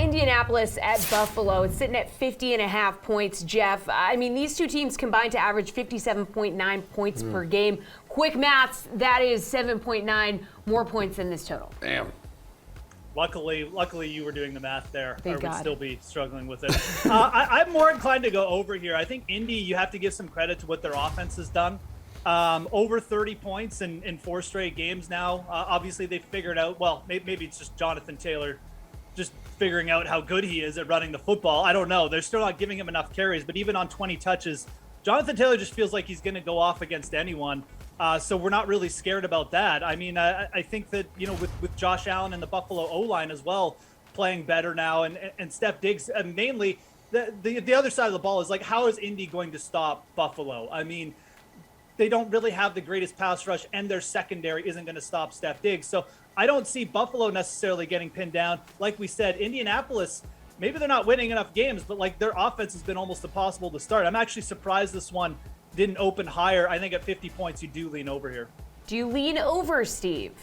Indianapolis at Buffalo. It's sitting at 50.5 points, Geoff. I mean, these two teams combined to average 57.9 points per game. Quick maths, that is 7.9 more points than this total. Damn. Luckily, you were doing the math there. Thank I would God. still be struggling with it. I'm more inclined to go over here. I think Indy, you have to give some credit to what their offense has done. Over 30 points in 4 straight games now. Obviously, they figured out, well, maybe it's just Jonathan Taylor just figuring out how good he is at running the football. I don't know. They're still not giving him enough carries, but even on 20 touches, Jonathan Taylor just feels like he's going to go off against anyone. So we're not really scared about that. I mean, I think that, with Josh Allen and the Buffalo O-line as well playing better now, and Steph Diggs, and mainly the other side of the ball is like, how is Indy going to stop Buffalo? I mean, they don't really have the greatest pass rush, and their secondary isn't going to stop Steph Diggs. So I don't see Buffalo necessarily getting pinned down. Like we said, Indianapolis, maybe they're not winning enough games, but like their offense has been almost impossible to start. I'm actually surprised this one didn't open higher. I think at 50 points, you do lean over here. Do you lean over, Steve?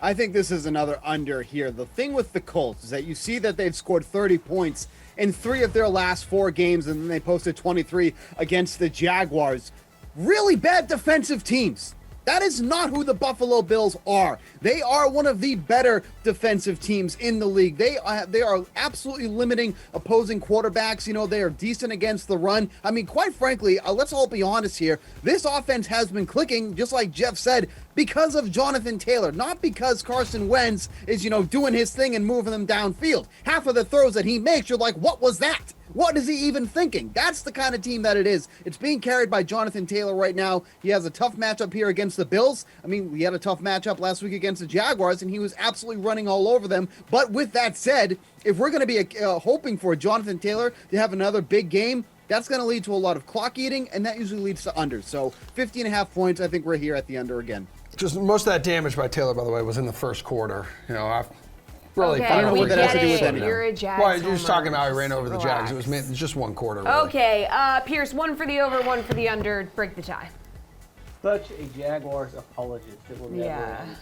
I think this is another under here. The thing with the Colts is that you see that they've scored 30 points in 3 of their last 4 games, and then they posted 23 against the Jaguars. Really bad defensive teams. That is not who the Buffalo Bills are. They are one of the better defensive teams in the league. They are absolutely limiting opposing quarterbacks. They are decent against the run. I mean, quite frankly, let's all be honest here. This offense has been clicking, just like Geoff said, because of Jonathan Taylor, not because Carson Wentz is, doing his thing and moving them downfield. Half of the throws that he makes, you're like, what was that? What is he even thinking? That's the kind of team that it is. It's being carried by Jonathan Taylor right now. He has a tough matchup here against the Bills. I mean, we had a tough matchup last week against the Jaguars, and he was absolutely running all over them. But with that said, if we're going to be hoping for Jonathan Taylor to have another big game, that's going to lead to a lot of clock eating, and that usually leads to unders. So 50.5 points, I think we're here at the under again. Just most of that damage by Taylor, by the way, was in the first quarter. Really, okay, we what that has get to do with it. anything. You're a Jags Well, you're just homer. talking about how he ran over the Jags. Relax. It's just one quarter. Really. Okay, Pearce, 1 for the over, 1 for the under. Break the tie. Such a Jaguars apologist. It will never end.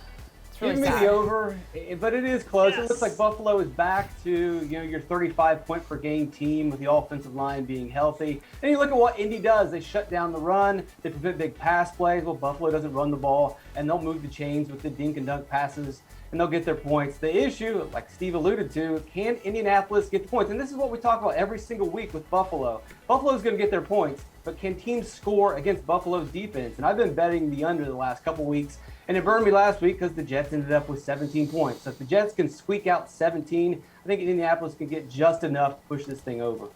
It's really Give me sad. the over, but it is close. Yes. It looks like Buffalo is back to your 35 point per game team with the offensive line being healthy. And you look at what Indy does. They shut down the run. They prevent big pass plays. Well, Buffalo doesn't run the ball, and they'll move the chains with the dink and dunk passes, and they'll get their points. The issue, like Steve alluded to, can Indianapolis get the points? And this is what we talk about every single week with Buffalo. Buffalo's going to get their points, but can teams score against Buffalo's defense? And I've been betting the under the last couple weeks, and it burned me last week because the Jets ended up with 17 points. So if the Jets can squeak out 17, I think Indianapolis can get just enough to push this thing over.